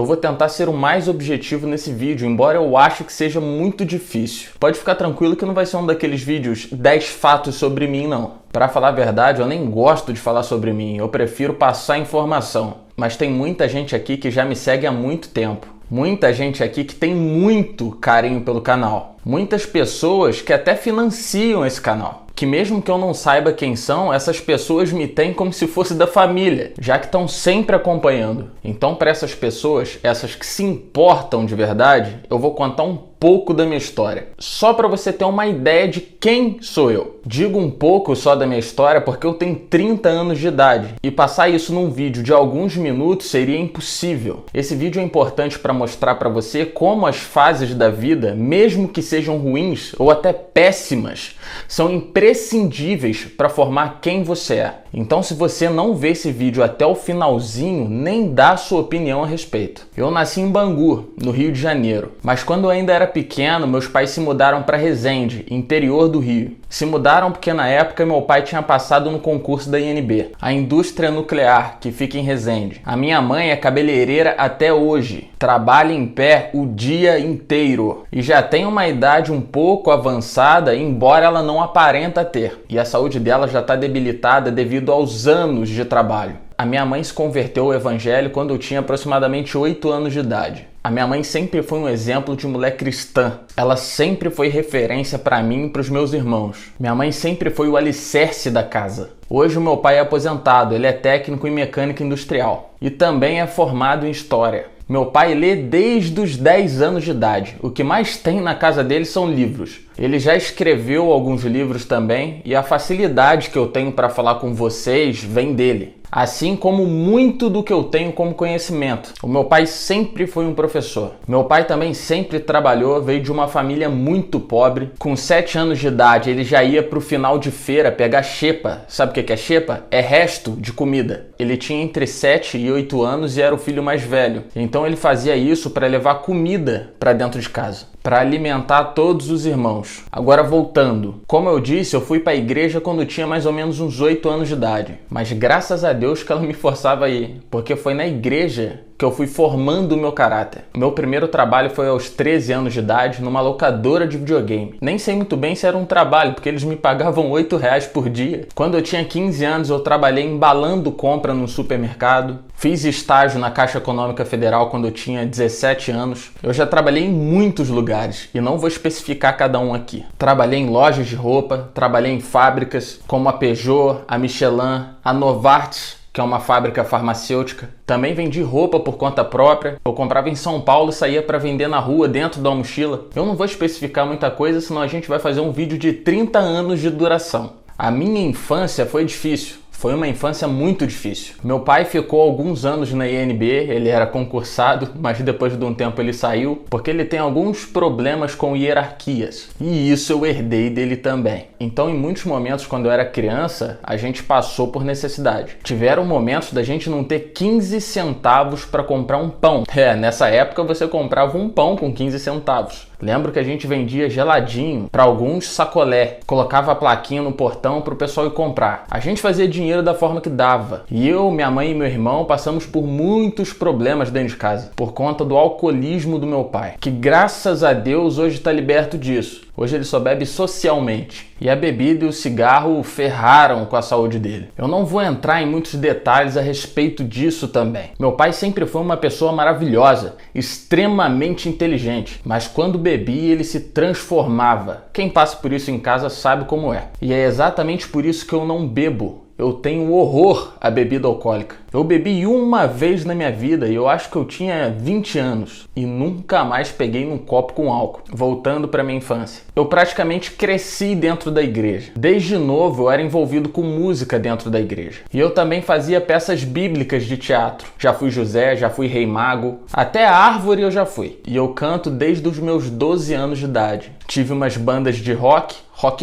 Eu vou tentar ser o mais objetivo nesse vídeo, embora eu ache que seja muito difícil. Pode ficar tranquilo que não vai ser um daqueles vídeos 10 fatos sobre mim, não. Pra falar a verdade, eu nem gosto de falar sobre mim, eu prefiro passar informação. Mas tem muita gente aqui que já me segue há muito tempo. Muita gente aqui que tem muito carinho pelo canal. Muitas pessoas que até financiam esse canal. Que mesmo que eu não saiba quem são, essas pessoas me têm como se fosse da família, já que estão sempre acompanhando. Então, para essas pessoas, essas que se importam de verdade, eu vou contar um pouco da minha história. Só para você ter uma ideia de quem sou eu. Digo um pouco só da minha história porque eu tenho 30 anos de idade e passar isso num vídeo de alguns minutos seria impossível. Esse vídeo é importante para mostrar para você como as fases da vida, mesmo que sejam ruins ou até péssimas, são imprescindíveis para formar quem você é. Então, se você não vê esse vídeo até o finalzinho, nem dá a sua opinião a respeito. Eu nasci em Bangu, no Rio de Janeiro, mas quando eu ainda era pequeno, meus pais se mudaram para Resende, interior do Rio. Se mudaram porque na época meu pai tinha passado no concurso da INB, a indústria nuclear, que fica em Resende. A minha mãe é cabeleireira até hoje, trabalha em pé o dia inteiro e já tem uma idade um pouco avançada, embora ela não aparenta ter. E a saúde dela já está debilitada devido aos anos de trabalho. A minha mãe se converteu ao evangelho quando eu tinha aproximadamente 8 anos de idade. A minha mãe sempre foi um exemplo de mulher cristã. Ela sempre foi referência para mim e para os meus irmãos. Minha mãe sempre foi o alicerce da casa. Hoje o meu pai é aposentado, ele é técnico em mecânica industrial e também é formado em história. Meu pai lê desde os 10 anos de idade. O que mais tem na casa dele são livros. Ele já escreveu alguns livros também e a facilidade que eu tenho para falar com vocês vem dele. Assim como muito do que eu tenho como conhecimento. O meu pai sempre foi um professor. Meu pai também sempre trabalhou, veio de uma família muito pobre. Com 7 anos de idade, ele já ia para o final de feira pegar xepa. Sabe o que é xepa? É resto de comida. Ele tinha entre 7 e 8 anos e era o filho mais velho. Então ele fazia isso para levar comida para dentro de casa, para alimentar todos os irmãos. Agora voltando, como eu disse, eu fui para a igreja quando tinha mais ou menos uns 8 anos de idade, mas graças a Deus que ela me forçava a ir, porque foi na igreja que eu fui formando o meu caráter. Meu primeiro trabalho foi aos 13 anos de idade, numa locadora de videogame. Nem sei muito bem se era um trabalho, porque eles me pagavam R$8 por dia. Quando eu tinha 15 anos, eu trabalhei embalando compra num supermercado. Fiz estágio na Caixa Econômica Federal quando eu tinha 17 anos. Eu já trabalhei em muitos lugares, e não vou especificar cada um aqui. Trabalhei em lojas de roupa, trabalhei em fábricas, como a Peugeot, a Michelin, a Novartis, que é uma fábrica farmacêutica. Também vendi roupa por conta própria. Eu comprava em São Paulo e saía para vender na rua dentro da mochila. Eu não vou especificar muita coisa, senão a gente vai fazer um vídeo de 30 anos de duração. A minha infância foi difícil. Foi uma infância muito difícil. Meu pai ficou alguns anos na INB, ele era concursado, mas depois de um tempo ele saiu, porque ele tem alguns problemas com hierarquias. E isso eu herdei dele também. Então, em muitos momentos, quando eu era criança, a gente passou por necessidade. Tiveram momentos da gente não ter 15 centavos para comprar um pão. Nessa época você comprava um pão com 15 centavos. Lembro que a gente vendia geladinho, para alguns sacolé, colocava a plaquinha no portão para o pessoal ir comprar. A gente fazia dinheiro da forma que dava. E eu, minha mãe e meu irmão passamos por muitos problemas dentro de casa, por conta do alcoolismo do meu pai, que graças a Deus hoje está liberto disso. Hoje ele só bebe socialmente. E a bebida e o cigarro o ferraram com a saúde dele. Eu não vou entrar em muitos detalhes a respeito disso também. Meu pai sempre foi uma pessoa maravilhosa, extremamente inteligente, mas quando bebia ele se transformava. Quem passa por isso em casa sabe como é. E é exatamente por isso que eu não bebo. Eu tenho horror à bebida alcoólica. Eu bebi uma vez na minha vida e eu acho que eu tinha 20 anos e nunca mais peguei num copo com álcool. Voltando para minha infância. Eu praticamente cresci dentro da igreja. Desde novo eu era envolvido com música dentro da igreja. E eu também fazia peças bíblicas de teatro. Já fui José, já fui Rei Mago, até a árvore eu já fui. E eu canto desde os meus 12 anos de idade. Tive umas bandas de rock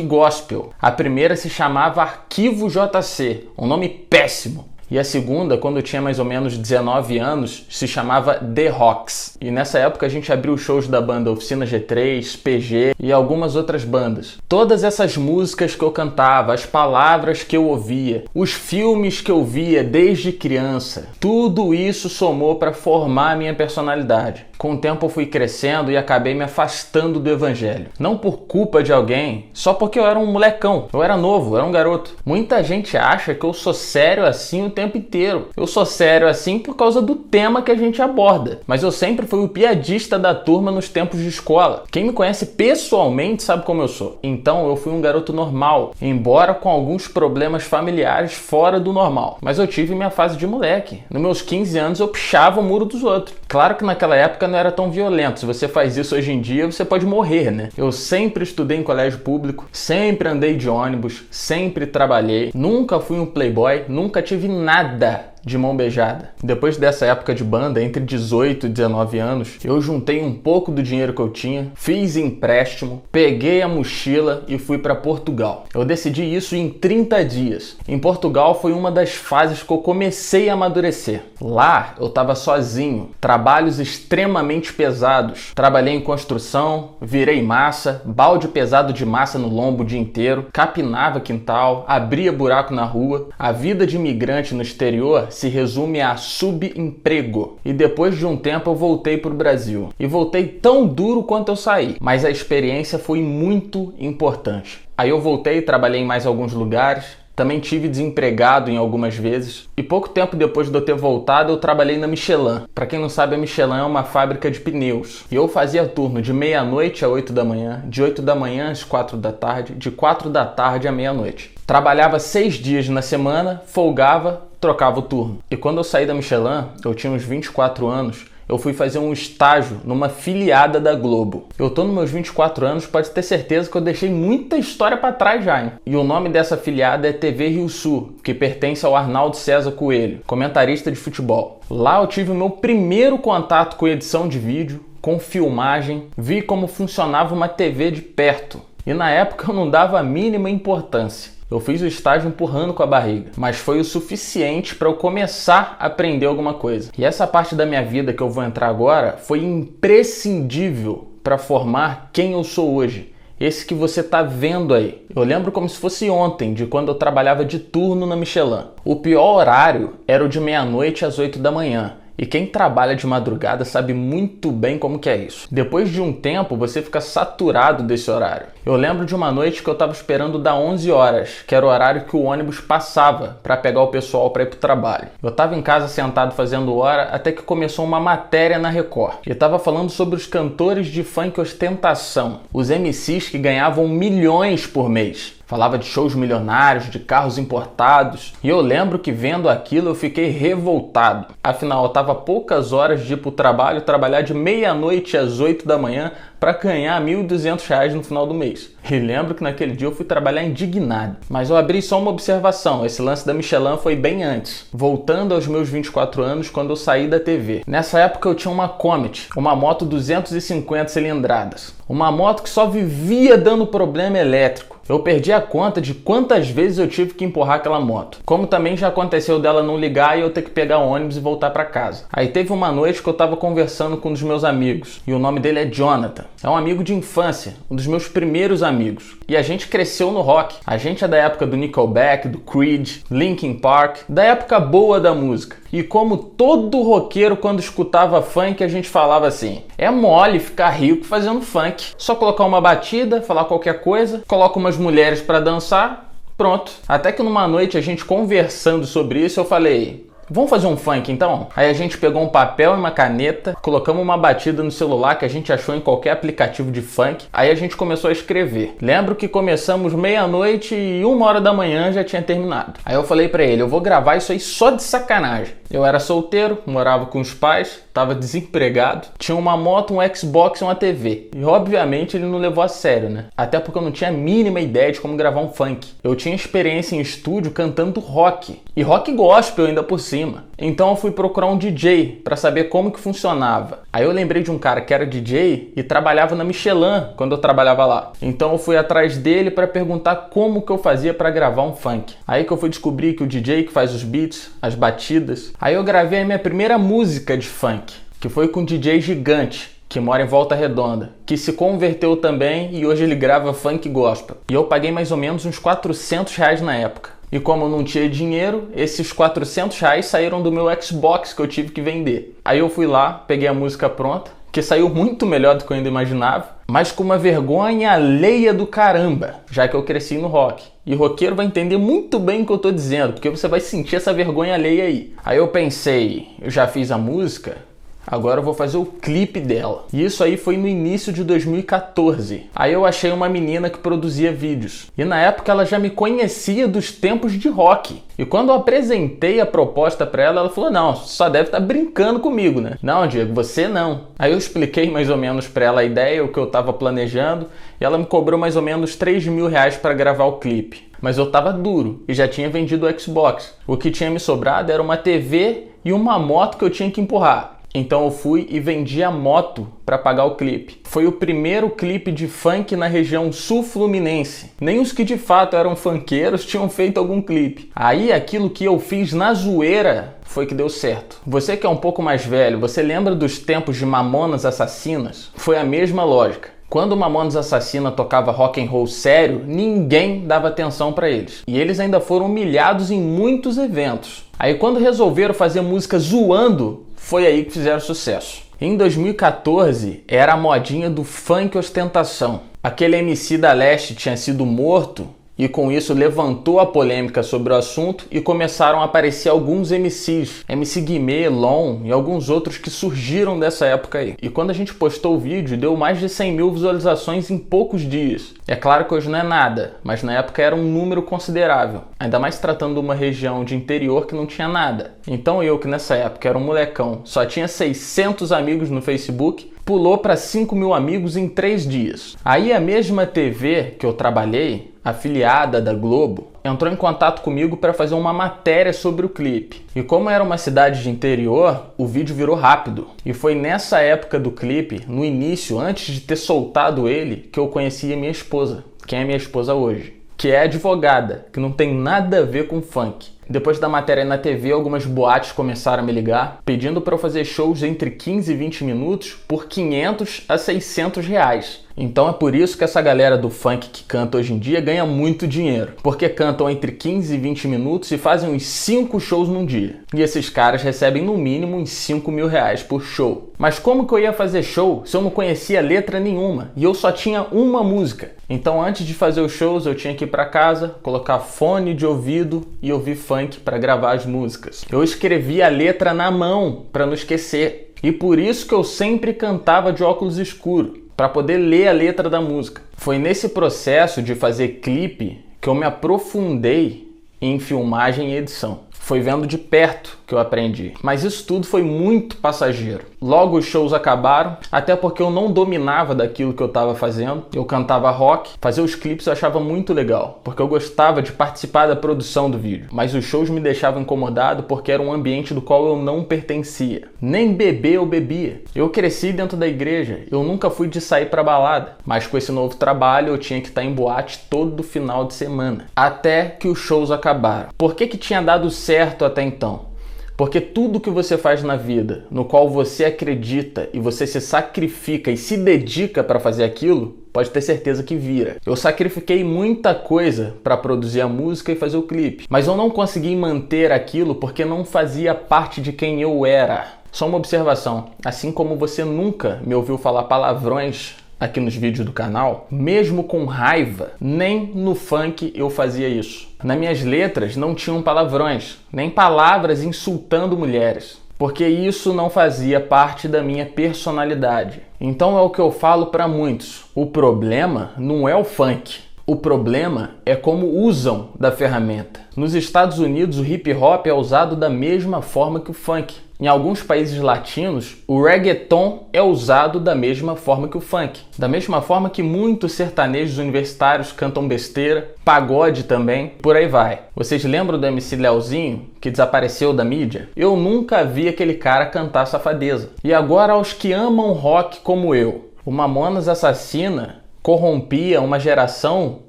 gospel. A primeira se chamava Arquivo JC, um nome péssimo. E a segunda, quando eu tinha mais ou menos 19 anos, se chamava The Rocks. E nessa época a gente abriu shows da banda Oficina G3, PG e algumas outras bandas. Todas essas músicas que eu cantava, as palavras que eu ouvia, os filmes que eu via desde criança, tudo isso somou para formar a minha personalidade. Com o tempo eu fui crescendo e acabei me afastando do evangelho. Não por culpa de alguém, só porque eu era um molecão. Eu era novo, eu era um garoto. Muita gente acha que eu sou sério assim o tempo inteiro. Eu sou sério assim por causa do tema que a gente aborda. Mas eu sempre fui o piadista da turma nos tempos de escola. Quem me conhece pessoalmente sabe como eu sou. Então eu fui um garoto normal, embora com alguns problemas familiares fora do normal. Mas eu tive minha fase de moleque. Nos meus 15 anos eu pichava o muro dos outros. Claro que naquela época não era tão violento. Se você faz isso hoje em dia, você pode morrer, né? Eu sempre estudei em colégio público, sempre andei de ônibus, sempre trabalhei, nunca fui um playboy, nunca tive nada de mão beijada. Depois dessa época de banda, entre 18 e 19 anos, eu juntei um pouco do dinheiro que eu tinha, fiz empréstimo, peguei a mochila e fui para Portugal. Eu decidi isso em 30 dias. Em Portugal foi uma das fases que eu comecei a amadurecer. Lá eu estava sozinho, trabalhos extremamente pesados. Trabalhei em construção, virei massa, balde pesado de massa no lombo o dia inteiro, capinava quintal, abria buraco na rua. A vida de imigrante no exterior se resume a subemprego. E depois de um tempo eu voltei para o Brasil. E voltei tão duro quanto eu saí. Mas a experiência foi muito importante. Aí eu voltei e trabalhei em mais alguns lugares. Também tive desempregado em algumas vezes. E pouco tempo depois de eu ter voltado, eu trabalhei na Michelin. Para quem não sabe, a Michelin é uma fábrica de pneus. E eu fazia turno de meia-noite a 8 da manhã, de 8 da manhã às 4 da tarde, de 4 da tarde à meia-noite. Trabalhava 6 dias na semana, folgava, trocava o turno. E quando eu saí da Michelin, eu tinha uns 24 anos, eu fui fazer um estágio numa filiada da Globo. Eu tô nos meus 24 anos, pode ter certeza que eu deixei muita história para trás já, hein? E o nome dessa filiada é TV Rio Sul, que pertence ao Arnaldo César Coelho, comentarista de futebol. Lá eu tive o meu primeiro contato com edição de vídeo, com filmagem, vi como funcionava uma TV de perto. E na época eu não dava a mínima importância. Eu fiz o estágio empurrando com a barriga, mas foi o suficiente para eu começar a aprender alguma coisa. E essa parte da minha vida que eu vou entrar agora foi imprescindível para formar quem eu sou hoje. Esse que você tá vendo aí. Eu lembro como se fosse ontem, de quando eu trabalhava de turno na Michelin. O pior horário era o de meia-noite às 8 da manhã. E quem trabalha de madrugada sabe muito bem como que é isso. Depois de um tempo, você fica saturado desse horário. Eu lembro de uma noite que eu estava esperando dar 11 horas, que era o horário que o ônibus passava para pegar o pessoal para ir pro trabalho. Eu estava em casa sentado fazendo hora até que começou uma matéria na Record. E estava falando sobre os cantores de funk ostentação, os MCs que ganhavam milhões por mês. Falava de shows milionários, de carros importados. E eu lembro que vendo aquilo eu fiquei revoltado. Afinal, eu estava a poucas horas de ir para o trabalho, trabalhar de meia-noite às 8 da manhã para ganhar R$ 1.200 no final do mês. E lembro que naquele dia eu fui trabalhar indignado. Mas eu abri só uma observação, esse lance da Michelin foi bem antes. Voltando aos meus 24 anos, quando eu saí da TV. Nessa época eu tinha uma Comet, uma moto 250 cilindradas. Uma moto que só vivia dando problema elétrico. Eu perdi a conta de quantas vezes eu tive que empurrar aquela moto. Como também já aconteceu dela não ligar e eu ter que pegar o ônibus e voltar para casa. Aí teve uma noite que eu tava conversando com um dos meus amigos. E o nome dele é Jonathan. É um amigo de infância, um dos meus primeiros amigos. E a gente cresceu no rock. A gente é da época do Nickelback, do Creed, Linkin Park, da época boa da música. E como todo roqueiro quando escutava funk, a gente falava assim: é mole ficar rico fazendo funk. Só colocar uma batida, falar qualquer coisa, coloca umas mulheres pra dançar, pronto. Até que numa noite a gente conversando sobre isso, eu falei: vamos fazer um funk então? Aí a gente pegou um papel e uma caneta, colocamos uma batida no celular que a gente achou em qualquer aplicativo de funk. Aí a gente começou a escrever. Lembro que começamos meia-noite e 1 hora da manhã já tinha terminado. Aí eu falei pra ele: eu vou gravar isso aí só de sacanagem. Eu era solteiro, morava com os pais, estava desempregado, tinha uma moto, um Xbox e uma TV. E obviamente ele não levou a sério, né? Até porque eu não tinha a mínima ideia de como gravar um funk. Eu tinha experiência em estúdio cantando rock. E rock gospel ainda por cima. cima. Então eu fui procurar um DJ para saber como que funcionava. Aí eu lembrei de um cara que era DJ e trabalhava na Michelin quando eu trabalhava lá. Então eu fui atrás dele para perguntar como que eu fazia para gravar um funk. Aí que eu fui descobrir que o DJ que faz os beats, as batidas. Aí eu gravei a minha primeira música de funk, que foi com um DJ gigante, que mora em Volta Redonda, que se converteu também e hoje ele grava funk gospel. E eu paguei mais ou menos uns R$400 na época. E como eu não tinha dinheiro, esses R$400 saíram do meu Xbox que eu tive que vender. Aí eu fui lá, peguei a música pronta, que saiu muito melhor do que eu ainda imaginava, mas com uma vergonha alheia do caramba, já que eu cresci no rock. E roqueiro vai entender muito bem o que eu tô dizendo, porque você vai sentir essa vergonha alheia aí. Aí eu pensei, eu já fiz a música, agora eu vou fazer o clipe dela. E isso aí foi no início de 2014. Aí eu achei uma menina que produzia vídeos. E na época ela já me conhecia dos tempos de rock. E quando eu apresentei a proposta pra ela, ela falou, não, só deve estar brincando comigo, né? Não, Diego, você não. Aí eu expliquei mais ou menos pra ela a ideia, o que eu tava planejando. E ela me cobrou mais ou menos R$3.000 pra gravar o clipe. Mas eu tava duro e já tinha vendido o Xbox. O que tinha me sobrado era uma TV e uma moto que eu tinha que empurrar. Então eu fui e vendi a moto para pagar o clipe. Foi o primeiro clipe de funk na região sul-fluminense. Nem os que de fato eram funkeiros tinham feito algum clipe. Aí aquilo que eu fiz na zoeira foi que deu certo. Você que é um pouco mais velho, você lembra dos tempos de Mamonas Assassinas? Foi a mesma lógica. Quando o Mamonas Assassina tocava rock and roll sério, ninguém dava atenção para eles. E eles ainda foram humilhados em muitos eventos. Aí quando resolveram fazer música zoando, foi aí que fizeram sucesso. Em 2014, era a modinha do funk ostentação. Aquele MC da Leste tinha sido morto e com isso levantou a polêmica sobre o assunto e começaram a aparecer alguns MCs, MC Guimê, Lon e alguns outros que surgiram dessa época aí. E quando a gente postou o vídeo, deu mais de 100 mil visualizações em poucos dias. É claro que hoje não é nada, mas na época era um número considerável, ainda mais tratando de uma região de interior que não tinha nada. Então eu, que nessa época era um molecão, só tinha 600 amigos no Facebook, pulou para 5 mil amigos em 3 dias. Aí a mesma TV que eu trabalhei, afiliada da Globo, entrou em contato comigo para fazer uma matéria sobre o clipe. E como era uma cidade de interior, o vídeo virou rápido. E foi nessa época do clipe, no início, antes de ter soltado ele, que eu conheci a minha esposa, quem é minha esposa hoje, que é advogada, que não tem nada a ver com funk. Depois da matéria na TV, algumas boates começaram a me ligar, pedindo para eu fazer shows entre 15 e 20 minutos por R$500 a R$600. Então é por isso que essa galera do funk que canta hoje em dia ganha muito dinheiro. Porque cantam entre 15 e 20 minutos e fazem uns 5 shows num dia. E esses caras recebem no mínimo uns R$5.000 por show. Mas como que eu ia fazer show se eu não conhecia letra nenhuma? E eu só tinha uma música. Então antes de fazer os shows eu tinha que ir para casa, colocar fone de ouvido e ouvir funk para gravar as músicas. Eu escrevia a letra na mão para não esquecer. E por isso que eu sempre cantava de óculos escuros, para poder ler a letra da música. Foi nesse processo de fazer clipe que eu me aprofundei em filmagem e edição. Foi vendo de perto que eu aprendi. Mas isso tudo foi muito passageiro. Logo os shows acabaram, até porque eu não dominava daquilo que eu estava fazendo. Eu cantava rock, fazer os clipes eu achava muito legal, porque eu gostava de participar da produção do vídeo. Mas os shows me deixavam incomodado porque era um ambiente do qual eu não pertencia. Nem beber eu bebia. Eu cresci dentro da igreja, eu nunca fui de sair pra balada. Mas com esse novo trabalho eu tinha que estar em boate todo final de semana. Até que os shows acabaram. Por que tinha dado certo até então? Porque tudo que você faz na vida, no qual você acredita e você se sacrifica e se dedica para fazer aquilo, pode ter certeza que vira. Eu sacrifiquei muita coisa para produzir a música e fazer o clipe, mas eu não consegui manter aquilo porque não fazia parte de quem eu era. Só uma observação, assim como você nunca me ouviu falar palavrões aqui nos vídeos do canal, mesmo com raiva, nem no funk eu fazia isso. Nas minhas letras não tinham palavrões, nem palavras insultando mulheres, porque isso não fazia parte da minha personalidade. Então é o que eu falo para muitos, o problema não é o funk, O problema é como usam da ferramenta. Nos Estados Unidos, o hip hop é usado da mesma forma que o funk. Em alguns países latinos, o reggaeton é usado da mesma forma que o funk. Da mesma forma que muitos sertanejos universitários cantam besteira, pagode também, por aí vai. Vocês lembram do MC Leozinho, que desapareceu da mídia? Eu nunca vi aquele cara cantar safadeza. E agora aos que amam rock como eu, o Mamonas Assassina corrompia uma geração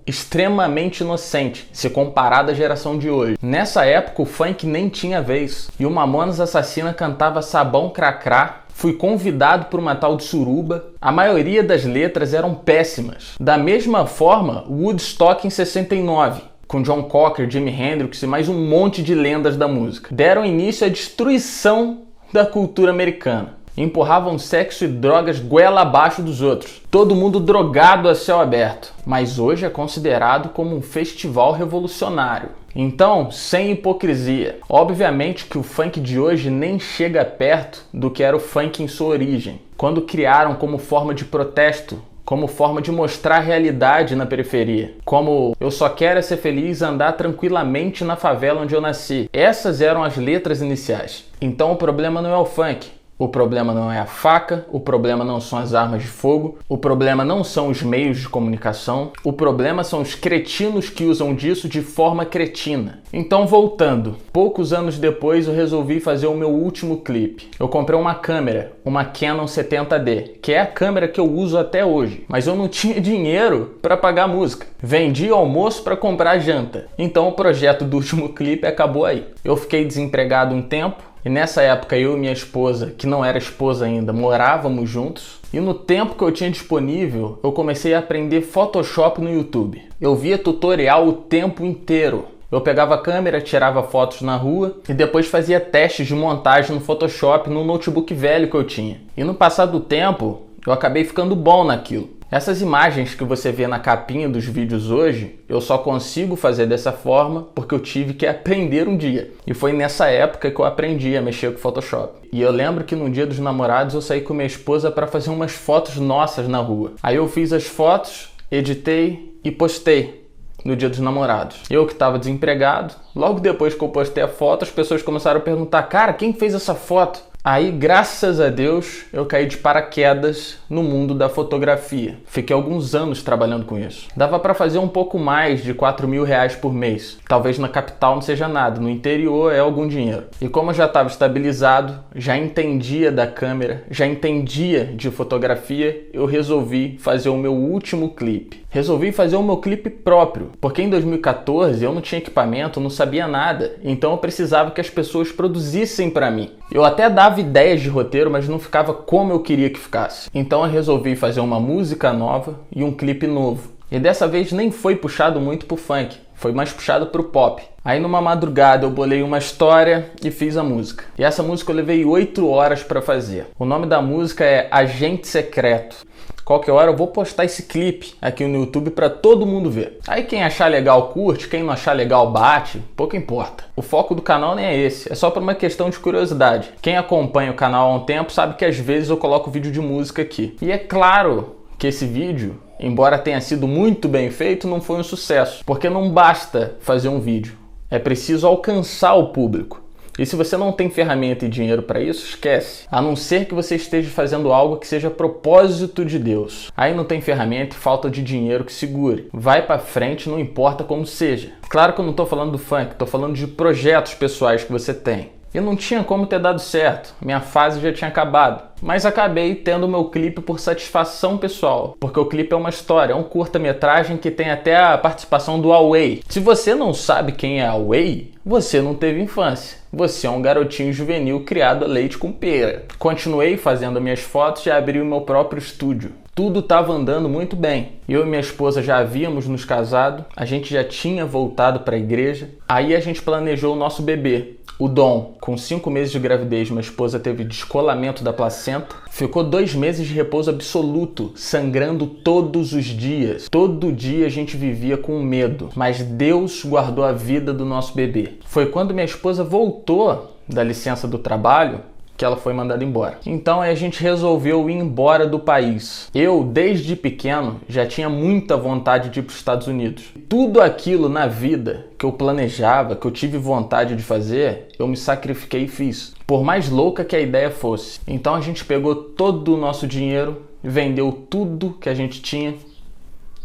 extremamente inocente, se comparada à geração de hoje. Nessa época o funk nem tinha vez, e o Mamonas Assassina cantava Sabão Cracrá. Fui convidado por uma tal de Suruba. A maioria das letras eram péssimas. Da mesma forma, Woodstock em 69, com John Cocker, Jimi Hendrix e mais um monte de lendas da música, deram início à destruição da cultura americana. Empurravam sexo e drogas goela abaixo dos outros. Todo mundo drogado a céu aberto. Mas hoje é considerado como um festival revolucionário. Então, sem hipocrisia. Obviamente que o funk de hoje nem chega perto do que era o funk em sua origem, quando criaram como forma de protesto, como forma de mostrar a realidade na periferia. Como eu só quero é ser feliz, andar tranquilamente na favela onde eu nasci. Essas eram as letras iniciais. Então o problema não é o funk. O problema não é a faca, o problema não são as armas de fogo, o problema não são os meios de comunicação, o problema são os cretinos que usam disso de forma cretina. Então, voltando, poucos anos depois eu resolvi fazer o meu último clipe. Eu comprei uma câmera, uma Canon 70D, que é a câmera que eu uso até hoje, mas eu não tinha dinheiro para pagar a música. Vendi almoço para comprar janta. Então o projeto do último clipe acabou aí. Eu fiquei desempregado um tempo, e nessa época eu e minha esposa, que não era esposa ainda, morávamos juntos. E no tempo que eu tinha disponível, eu comecei a aprender Photoshop no YouTube. Eu via tutorial o tempo inteiro. Eu pegava a câmera, tirava fotos na rua e depois fazia testes de montagem no Photoshop no notebook velho que eu tinha. E no passar do tempo, eu acabei ficando bom naquilo. Essas imagens que você vê na capinha dos vídeos hoje, eu só consigo fazer dessa forma porque eu tive que aprender um dia. E foi nessa época que eu aprendi a mexer com Photoshop. E eu lembro que no Dia dos Namorados eu saí com minha esposa para fazer umas fotos nossas na rua. Aí eu fiz as fotos, editei e postei no Dia dos Namorados. Eu que estava desempregado, logo depois que eu postei a foto, as pessoas começaram a perguntar: cara, quem fez essa foto? Aí, graças a Deus, eu caí de paraquedas no mundo da fotografia. Fiquei alguns anos trabalhando com isso. Dava para fazer um pouco mais de R$4.000 por mês. Talvez na capital não seja nada, no interior é algum dinheiro. E como eu já estava estabilizado, já entendia da câmera, já entendia de fotografia, eu resolvi fazer o meu último clipe. Resolvi fazer o meu clipe próprio, porque em 2014 eu não tinha equipamento, não sabia nada, então eu precisava que as pessoas produzissem para mim. Eu até dava ideias de roteiro, mas não ficava como eu queria que ficasse. Então eu resolvi fazer uma música nova e um clipe novo. E dessa vez nem foi puxado muito pro funk, foi mais puxado pro pop. Aí numa madrugada eu bolei uma história e fiz a música. E essa música eu levei 8 horas para fazer. O nome da música é Agente Secreto. Qualquer hora eu vou postar esse clipe aqui no YouTube para todo mundo ver. Aí quem achar legal curte, quem não achar legal bate, pouco importa. O foco do canal nem é esse, é só por uma questão de curiosidade. Quem acompanha o canal há um tempo sabe que às vezes eu coloco vídeo de música aqui. E é claro que esse vídeo, embora tenha sido muito bem feito, não foi um sucesso. Porque não basta fazer um vídeo, é preciso alcançar o público. E se você não tem ferramenta e dinheiro para isso, esquece. A não ser que você esteja fazendo algo que seja propósito de Deus. Aí não tem ferramenta e falta de dinheiro que segure. Vai para frente, não importa como seja. Claro que eu não estou falando do funk, estou falando de projetos pessoais que você tem. E não tinha como ter dado certo, minha fase já tinha acabado. Mas acabei tendo o meu clipe por satisfação pessoal, porque o clipe é uma história, é um curta-metragem que tem até a participação do Away. Se você não sabe quem é Away, você não teve infância. Você é um garotinho juvenil criado a leite com pera. Continuei fazendo minhas fotos e abri o meu próprio estúdio. Tudo estava andando muito bem. Eu e minha esposa já havíamos nos casado, a gente já tinha voltado para a igreja. Aí a gente planejou o nosso bebê, o Dom. Com 5 meses de gravidez, minha esposa teve descolamento da placenta. Ficou 2 meses de repouso absoluto, sangrando todos os dias. Todo dia a gente vivia com medo, mas Deus guardou a vida do nosso bebê. Foi quando minha esposa voltou da licença do trabalho que ela foi mandada embora. Então aí a gente resolveu ir embora do país. Eu, desde pequeno, já tinha muita vontade de ir para os Estados Unidos. Tudo aquilo na vida que eu planejava, que eu tive vontade de fazer, eu me sacrifiquei e fiz. Por mais louca que a ideia fosse. Então a gente pegou todo o nosso dinheiro, vendeu tudo que a gente tinha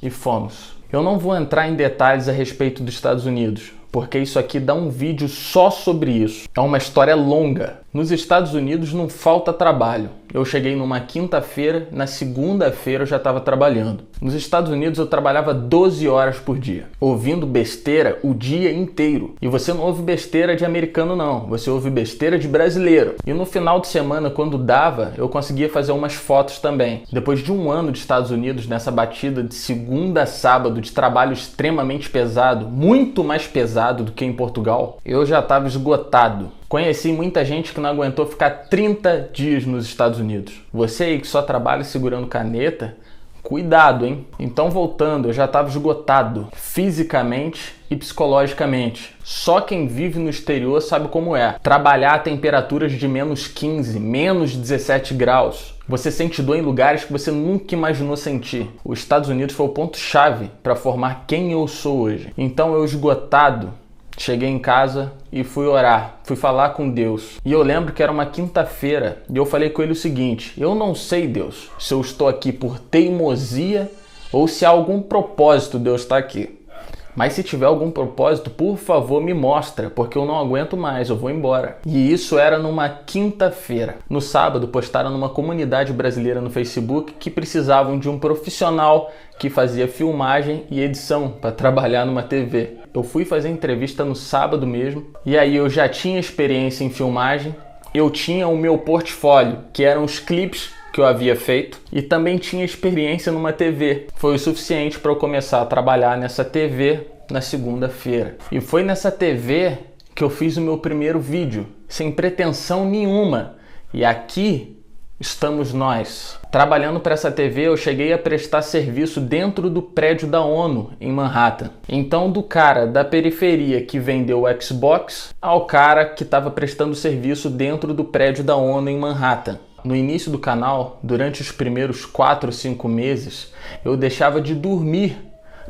e fomos. Eu não vou entrar em detalhes a respeito dos Estados Unidos, porque isso aqui dá um vídeo só sobre isso. É uma história longa. Nos Estados Unidos não falta trabalho. Eu cheguei numa quinta-feira, na segunda-feira eu já estava trabalhando. Nos Estados Unidos eu trabalhava 12 horas por dia, ouvindo besteira o dia inteiro. E você não ouve besteira de americano não, você ouve besteira de brasileiro. E no final de semana, quando dava, eu conseguia fazer umas fotos também. Depois de um ano de Estados Unidos, nessa batida de segunda a sábado, de trabalho extremamente pesado, muito mais pesado do que em Portugal, eu já estava esgotado. Conheci muita gente que não aguentou ficar 30 dias nos Estados Unidos. Você aí que só trabalha segurando caneta, cuidado, hein? Então voltando, eu já estava esgotado, fisicamente e psicologicamente. Só quem vive no exterior sabe como é. Trabalhar a temperaturas de menos 15, menos 17 graus. Você sente dor em lugares que você nunca imaginou sentir. Os Estados Unidos foi o ponto-chave para formar quem eu sou hoje. Então eu esgotado, cheguei em casa e fui orar, fui falar com Deus. E eu lembro que era uma quinta-feira e eu falei com ele o seguinte: eu não sei, Deus, se eu estou aqui por teimosia ou se há algum propósito Deus estar aqui. Mas se tiver algum propósito, por favor, me mostra, porque eu não aguento mais, eu vou embora. E isso era numa quinta-feira. No sábado, postaram numa comunidade brasileira no Facebook que precisavam de um profissional que fazia filmagem e edição para trabalhar numa TV. Eu fui fazer entrevista no sábado mesmo, e aí eu já tinha experiência em filmagem, eu tinha o meu portfólio, que eram os clipes que eu havia feito, e também tinha experiência numa TV. Foi o suficiente para eu começar a trabalhar nessa TV na segunda-feira. E foi nessa TV que eu fiz o meu primeiro vídeo, sem pretensão nenhuma. E aqui estamos nós. Trabalhando para essa TV, eu cheguei a prestar serviço dentro do prédio da ONU, em Manhattan. Então, do cara da periferia que vendeu o Xbox ao cara que estava prestando serviço dentro do prédio da ONU em Manhattan. No início do canal, durante os primeiros 4 ou 5 meses, eu deixava de dormir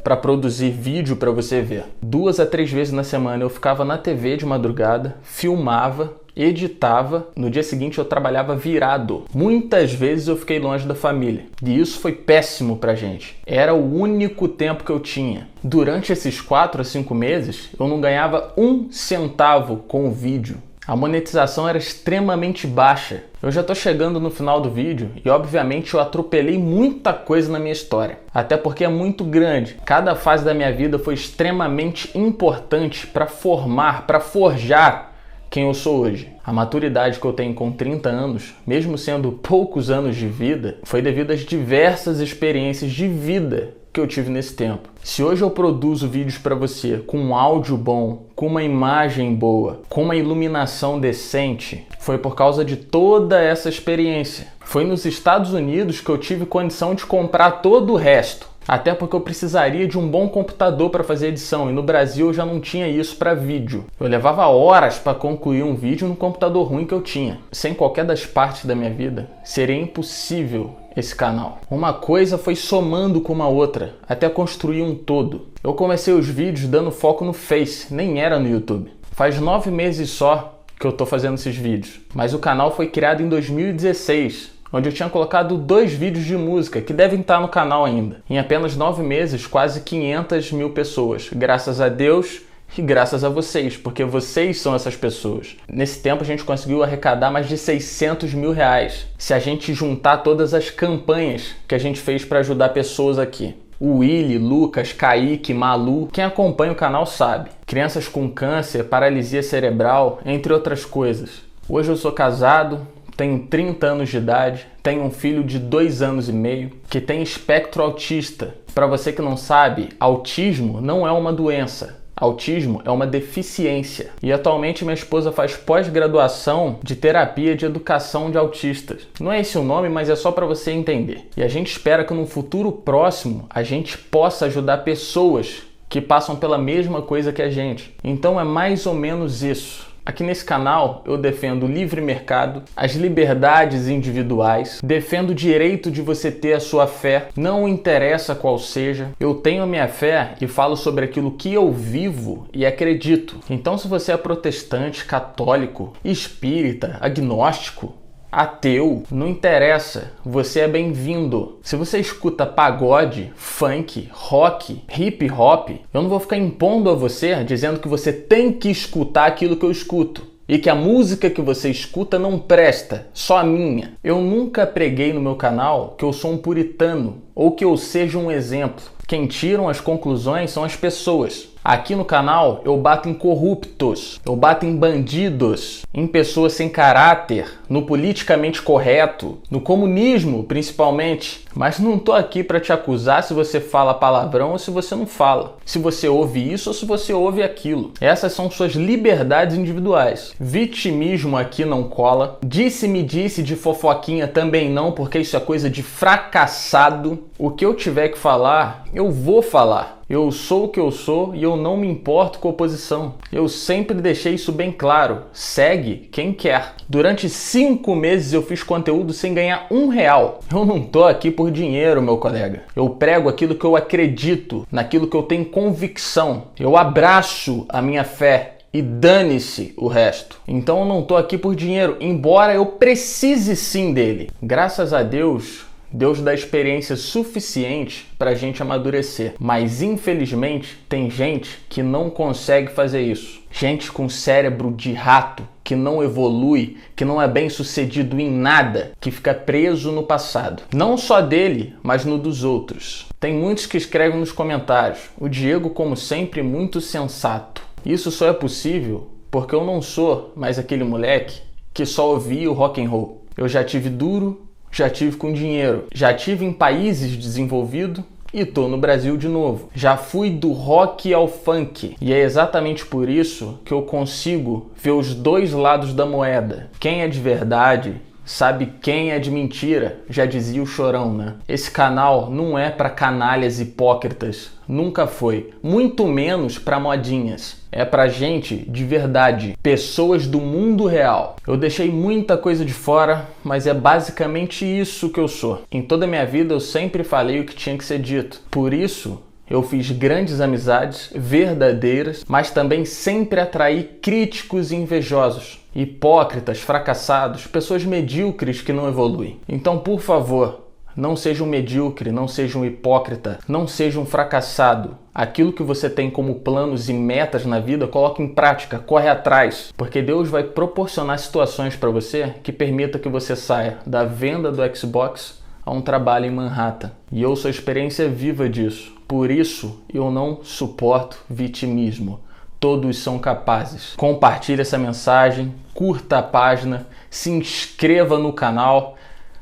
para produzir vídeo para você ver. 2 a 3 vezes na semana eu ficava na TV de madrugada, filmava, editava, no dia seguinte eu trabalhava virado. Muitas vezes eu fiquei longe da família e isso foi péssimo pra gente. Era o único tempo que eu tinha. Durante esses 4 a 5 meses eu não ganhava 1 centavo com o vídeo. A monetização era extremamente baixa. Eu já tô chegando no final do vídeo e obviamente eu atropelei muita coisa na minha história. Até porque é muito grande. Cada fase da minha vida foi extremamente importante para formar, para forjar quem eu sou hoje. A maturidade que eu tenho com 30 anos, mesmo sendo poucos anos de vida, foi devido às diversas experiências de vida que eu tive nesse tempo. Se hoje eu produzo vídeos para você com um áudio bom, com uma imagem boa, com uma iluminação decente, foi por causa de toda essa experiência. Foi nos Estados Unidos que eu tive condição de comprar todo o resto. Até porque eu precisaria de um bom computador para fazer edição e no Brasil eu já não tinha isso para vídeo. Eu levava horas para concluir um vídeo no computador ruim que eu tinha. Sem qualquer das partes da minha vida, seria impossível esse canal. Uma coisa foi somando com uma outra, até construir um todo. Eu comecei os vídeos dando foco no Face, nem era no YouTube. Faz 9 meses só que eu tô fazendo esses vídeos, mas o canal foi criado em 2016. Onde eu tinha colocado 2 vídeos de música, que devem estar no canal ainda. Em apenas 9 meses, quase 500 mil pessoas. Graças a Deus e graças a vocês, porque vocês são essas pessoas. Nesse tempo a gente conseguiu arrecadar mais de 600 mil reais. Se a gente juntar todas as campanhas que a gente fez para ajudar pessoas aqui. O Willy, Lucas, Kaique, Malu, quem acompanha o canal sabe. Crianças com câncer, paralisia cerebral, entre outras coisas. Hoje eu sou casado, tenho 30 anos de idade, tenho um filho de 2 anos e meio que tem espectro autista. Para você que não sabe, autismo não é uma doença. Autismo é uma deficiência. E atualmente minha esposa faz pós-graduação de terapia de educação de autistas. Não é esse o nome, mas é só para você entender. E a gente espera que no futuro próximo a gente possa ajudar pessoas que passam pela mesma coisa que a gente. Então é mais ou menos isso. Aqui nesse canal eu defendo o livre mercado, as liberdades individuais, defendo o direito de você ter a sua fé, não interessa qual seja. Eu tenho a minha fé e falo sobre aquilo que eu vivo e acredito. Então, se você é protestante, católico, espírita, agnóstico, ateu, não interessa, você é bem-vindo. Se você escuta pagode, funk, rock, hip hop, eu não vou ficar impondo a você dizendo que você tem que escutar aquilo que eu escuto e que a música que você escuta não presta, só a minha. Eu nunca preguei no meu canal que eu sou um puritano ou que eu seja um exemplo. Quem tiram as conclusões são as pessoas. Aqui no canal eu bato em corruptos, eu bato em bandidos, em pessoas sem caráter, no politicamente correto, no comunismo principalmente. Mas não tô aqui para te acusar se você fala palavrão ou se você não fala, se você ouve isso ou se você ouve aquilo. Essas são suas liberdades individuais. Vitimismo aqui não cola. Disse-me disse de fofoquinha também não, porque isso é coisa de fracassado. O que eu tiver que falar, eu vou falar. Eu sou o que eu sou e eu não me importo com a oposição. Eu sempre deixei isso bem claro. Segue quem quer. Durante 5 meses eu fiz conteúdo sem ganhar R$1. Eu não tô aqui por dinheiro, meu colega. Eu prego aquilo que eu acredito, naquilo que eu tenho convicção. Eu abraço a minha fé e dane-se o resto. Então eu não tô aqui por dinheiro, embora eu precise sim dele. Graças a Deus, Deus dá experiência suficiente para a gente amadurecer. Mas infelizmente tem gente que não consegue fazer isso. Gente com cérebro de rato, que não evolui, que não é bem sucedido em nada, que fica preso no passado. Não só dele, mas no dos outros. Tem muitos que escrevem nos comentários: o Diego, como sempre, muito sensato. Isso só é possível porque eu não sou mais aquele moleque que só ouvia o rock and roll. Eu já tive duro, já tive com dinheiro, já tive em países desenvolvidos e tô no Brasil de novo. Já fui do rock ao funk e é exatamente por isso que eu consigo ver os dois lados da moeda. Quem é de verdade sabe quem é de mentira, já dizia o Chorão, né? Esse canal não é para canalhas hipócritas, nunca foi. Muito menos para modinhas. É pra gente de verdade, pessoas do mundo real. Eu deixei muita coisa de fora, mas é basicamente isso que eu sou. Em toda a minha vida eu sempre falei o que tinha que ser dito. Por isso, eu fiz grandes amizades, verdadeiras, mas também sempre atraí críticos e invejosos. Hipócritas, fracassados, pessoas medíocres que não evoluem. Então, por favor, não seja um medíocre, não seja um hipócrita, não seja um fracassado. Aquilo que você tem como planos e metas na vida, coloque em prática, corre atrás. Porque Deus vai proporcionar situações para você que permita que você saia da venda do Xbox a um trabalho em Manhattan. E eu sou experiência viva disso. Por isso, eu não suporto vitimismo. Todos são capazes. Compartilhe essa mensagem, curta a página, se inscreva no canal.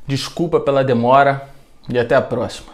Desculpa pela demora e até a próxima.